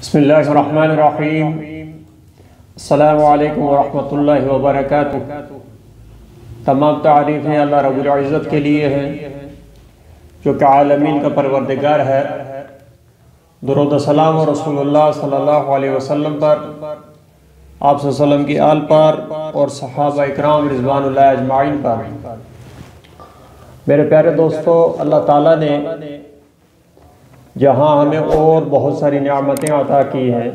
बिस्मिल्लाहिर्रहमानिर्रहीम। अस्सलामु अलैकुम वरहमतुल्लाहि वबरकातुह। तमाम तारीफ़ें अल्लाह रब्बुल इज़्ज़त के लिए हैं जो कि आलमीन का परवरदिगार है। दुरूद सलाम और रसूलुल्लाह सल्लल्लाहु अलैहि वसल्लम पर, आप सल्लल्लाहु की आल पर और सहाबा इकराम रिज़वानुल्लाह अजमाइन पर। मेरे प्यारे दोस्तों, अल्लाह ताला ने जहाँ हमें और बहुत सारी नियामतें अता की हैं,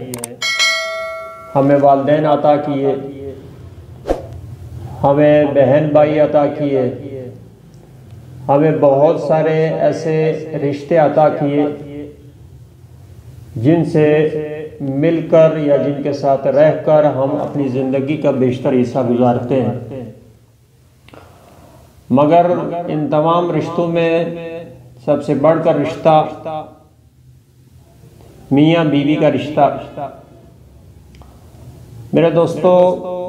हमें वालिदैन अता किए, हमें बहन भाई अता किए, हमें बहुत सारे ऐसे रिश्ते अता किए जिनसे मिलकर या जिनके साथ रहकर हम अपनी ज़िंदगी का बेशतर हिस्सा गुजारते हैं। मगर इन तमाम रिश्तों में सबसे बढ़कर रिश्ता मियाँ बीवी का रिश्ता। मेरे दोस्तों,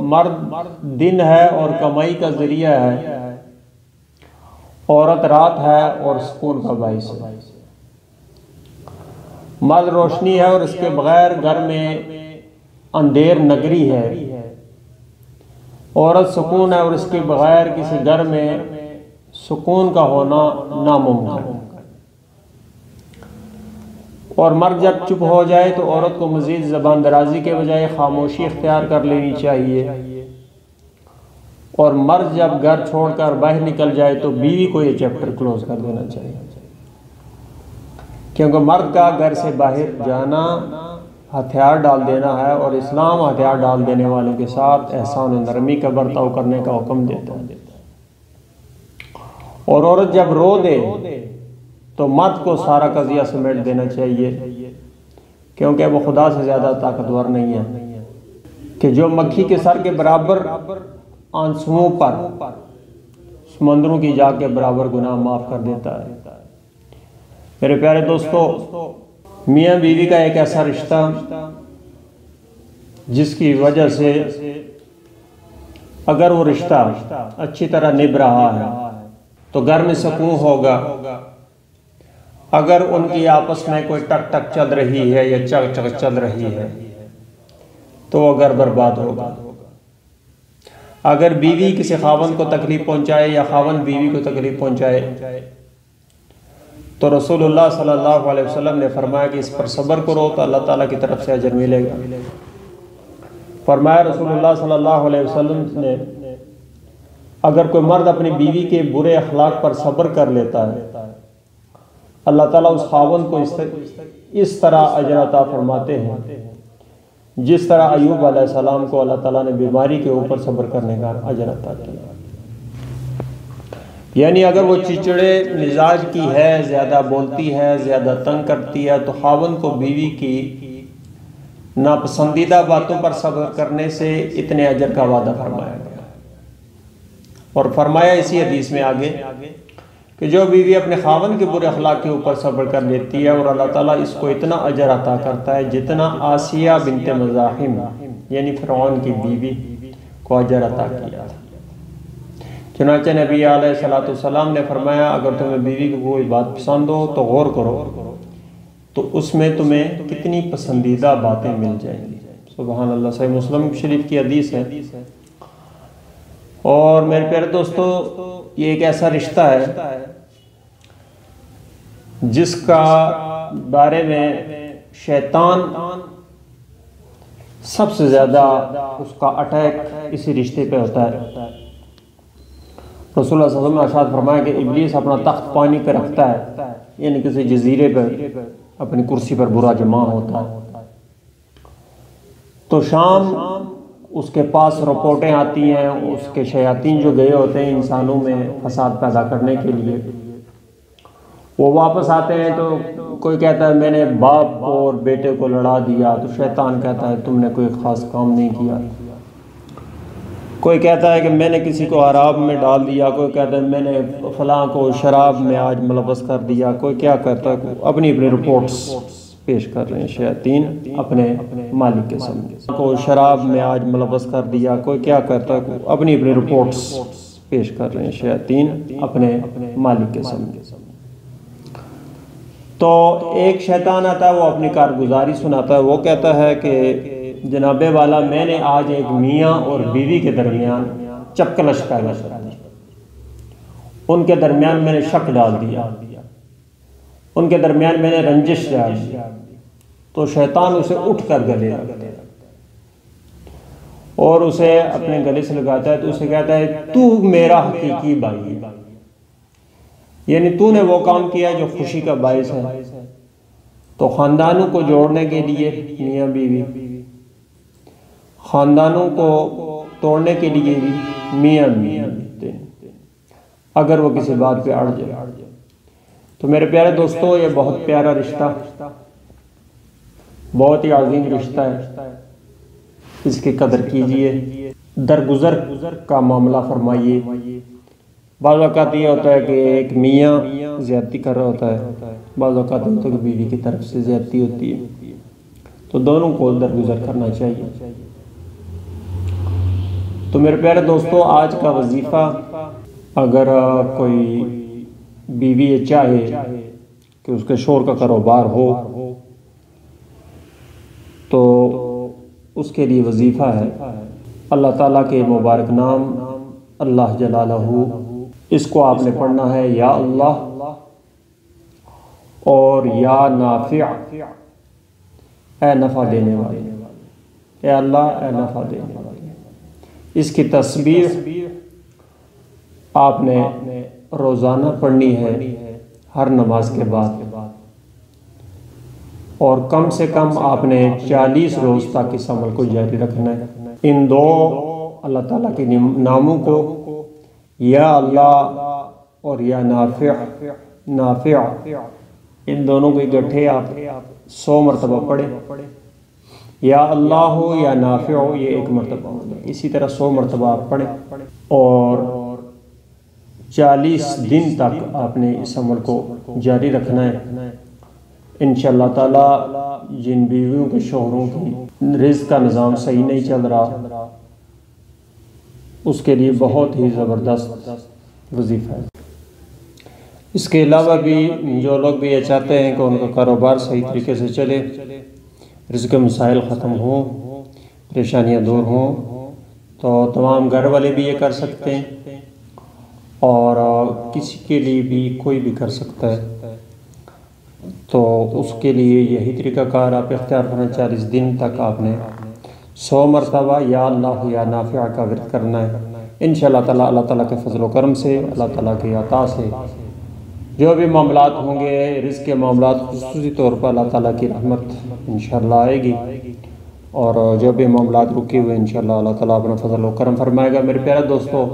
मर्द दिन है और कमाई का ज़रिया है, औरत रात है और सुकून का बाइस है। मर्द रोशनी है और इसके बगैर घर में अंधेर नगरी है। औरत सुकून है और इसके बगैर किसी घर में सुकून का होना नामुमकिन है। और मर्द जब चुप हो जाए तो औरत को मज़ीद ज़बान दराजी के बजाय खामोशी इख्तियार कर लेनी चाहिए। और मर्द जब घर छोड़कर बाहर निकल जाए तो बीवी को ये चैप्टर क्लोज कर देना चाहिए, क्योंकि मर्द का घर से बाहर जाना हथियार डाल देना है और इस्लाम हथियार डाल देने वालों के साथ एहसान और नरमी का बर्ताव करने का हुक्म देता है। और औरत जब रो दे तो मर्द को सारा कज़िया समेट देना चाहिए, क्योंकि वो खुदा से ज़्यादा ताकतवर नहीं है कि जो मक्खी के सर के बराबर आंसुओं पर समंदरों की जाग के बराबर गुनाह माफ़ कर देता है। मेरे प्यारे दोस्तों, मियाँ बीवी का एक ऐसा रिश्ता जिसकी वजह से अगर वो रिश्ता अच्छी तरह निभ रहा है तो घर में सुकून होगा। अगर उनकी आपस में कोई टक टक चल रही है या चक चक चल रही है तो वो घर बर्बाद होगा। अगर बीवी किसी खावंद को तकलीफ पहुंचाए या खावंद बीवी को तकलीफ पहुंचाए तो रसूलुल्लाह सल्लल्लाहु अलैहि वसल्लम ने फरमाया कि इस पर सब्र करो तो अल्लाह ताला की तरफ से अजर मिलेगा। फरमाया रसूलुल्लाह सल्लल्लाहु अलैहि वसल्लम ने, अगर कोई मर्द अपनी बीवी के बुरे अखलाक पर सब्र कर लेता है, अल्लाह ताला उस खावंद को इस तरह अजर अता फरमाते हैं जिस तरह अय्यूब अलैहिस्सलाम को अल्लाह ताला ने बीमारी के ऊपर सब्र करने का अजर अता किया। यानी अगर वो चिड़चिड़े मिजाज की है, ज़्यादा बोलती है, ज़्यादा तंग करती है, तो खावंद को बीवी की नापसंदीदा बातों पर सब्र करने से इतने अजर का वादा फरमाया गया। और फरमाया इसी हदीस में आगे कि जो बीवी अपने खावंद के बुरे अखलाक के ऊपर सब्र कर लेती है और अल्लाह ताला इसको इतना अजर अता करता है जितना आसिया बिनते मज़ाहिम यानी फ़िरऔन की बीवी को अजर अता किया। चुनांचे नबी अलैहिस्सलाम ने फरमाया, अगर तुम्हें बीवी की कोई बात पसंद हो तो गौर करो तो उसमें तुम्हें कितनी पसंदीदा बातें मिल जाएंगी। सुभान अल्लाह। सही मुस्लिम शरीफ की हदीस है। और मेरे प्यारे दोस्तों, ये एक ऐसा रिश्ता है जिसका बारे में शैतान सबसे ज़्यादा उसका अटैक इसी रिश्ते पे होता है। रसूलुल्लाह सल्लल्लाहु अलैहि वसल्लम ने इरशाद फरमाया कि इब्लीस अपना तख्त पानी पे रखता है, यानी किसी जजीरे पर अपनी कुर्सी पर बुरा जमा होता है, तो शाम उसके पास रिपोर्टें आती हैं, उसके शयातीन जो गए होते हैं इंसानों में फसाद पैदा करने के लिए, वो वापस आते हैं तो कोई कहता है मैंने बाप और बेटे को लड़ा दिया, तो शैतान कहता है तुमने कोई ख़ास काम नहीं किया। कोई कहता है कि मैंने किसी को हराब में डाल दिया, कोई कहता है मैंने फलां को शराब में आज मुलव्वस कर दिया, कोई क्या करता है, अपनी अपनी रिपोर्ट्स पेश कर रहे हैं शैतान अपने मालिक के सामने। को शराब में आज मुलव्वस कर दिया, कोई क्या करता है, अपनी अपनी रिपोर्ट्स पेश कर रहे हैं शैतान अपने मालिक के सामने। तो एक शैतान आता है, वो अपनी कारगुजारी सुनाता है। वो कहता है कि जनाबे वाला, मैंने आज एक मियाँ और बीवी के दरमियान चपकलश पैदा कर दी, उनके दरमियान मैंने शक डाल दिया, उनके दरमियान मैंने रंजिश डाल दी। तो शैतान उसे उठ कर गले लगता है और उसे अपने गले से लगाता है। तो उसे कहता है, तू मेरा हकीकी भाई है, यानी तूने वो काम किया जो खुशी का बायस है। तो खानदानों को जोड़ने के लिए मियाँ बीवी, खानदानों को तोड़ने के लिए भी मियाँ बीवी, अगर वो किसी बात पे अड़ जाए। तो मेरे प्यारे दोस्तों, ये बहुत प्यारा रिश्ता, बहुत ही अजीम रिश्ता है, इसकी कदर कीजिए। दरगुजर का मामला फरमाइए। बाज़ औक़ात ये होता है कि एक मियाँ ज़्यादती कर रहा होता है, बाज़ औक़ात होता है कि बीवी की तरफ से ज़्यादती होती है। तो दोनों को दरगुजर करना चाहिए। तो मेरे प्यारे दोस्तों, आज का वजीफ़ा, अगर कोई बीवी ये चाहे कि उसके शोर का कारोबार हो, तो उसके लिए वजीफ़ा है अल्लाह ताला के मुबारक नाम अल्लाह जलालहू, इसको आपने पढ़ना है, या अल्लाह और या नाफिअ, ए नफ़ा देने वाले, ए अल्लाह ए नफ़ा देने वाले। इसकी तस्बीह आपने रोज़ाना पढ़नी है हर नमाज के बाद, और कम से कम आपने 40 रोज़ तक इस अमल को जारी रखना है। इन दो अल्लाह ताला के नामों को, या अल्लाह और या नाफिअ, इन दोनों को इकट्ठे आप 100 मरतबा पढ़े। या अल्लाह हो या नाफिअ हो, ये एक मरतबा होगा। इसी तरह 100 मरतबा आप पढ़ें और 40 दिन तक आपने इस अमल को जारी रखना है। इंशाअल्लाह ताला जिन बीवियों के शोहरों की रिज़्क़ का निज़ाम सही नहीं चल रहा, उसके लिए बहुत ही ज़बरदस्त वजीफ़ा है। इसके अलावा भी जो लोग भी ये चाहते हैं कि उनका कारोबार सही तरीके से चले, रिज़्क़ के मसाइल ख़त्म हों, परेशानियाँ दूर हों, तो तमाम घर वाले भी ये कर सकते हैं और किसी के लिए भी कोई भी कर सकता है। तो उसके लिए यही तरीक़ाकार आप इख्तियार करना। 40 दिन तक आपने 100 मरतबा या अल्लाह या नाफिअ का विर्द करना है। इंशाअल्लाह ताला अल्लाह ताला के फजल व करम से, अल्लाह ताला के अता से जो भी मामलात होंगे, रिज़्क़ के मामलात खुसूसी तौर पर अल्लाह ताला की रहमत इंशाअल्लाह आएगी, और जो भी मामलात रुके हुए इंशाअल्लाह अल्लाह ताला अपना फजल व करम फरमाएगा। मेरे प्यारे दोस्तों,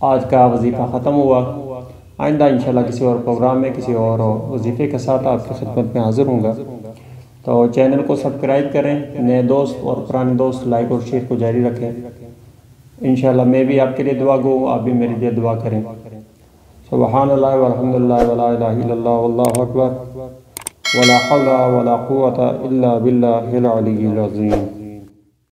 आज का वजीफ़ा ख़त्म हुआ। आइंदा इंशाअल्लाह किसी और प्रोग्राम में किसी और वजीफ़े के साथ आपकी खिदमत में हाज़िर होऊंगा। तो चैनल को सब्सक्राइब करें, नए दोस्त और पुराने दोस्त लाइक और शेयर को जारी रखें। इंशाअल्लाह मैं भी आपके लिए दुआ गो, आप भी मेरे लिए दुआ करें। सुब्हानल्लाह वल्हम्दुलिल्लाह वला इलाहा इल्लल्लाह वल्लाहु अकबर वला हौला वला कुव्वता इल्ला बिल्लाहिल अलिय्यिल अज़ीम।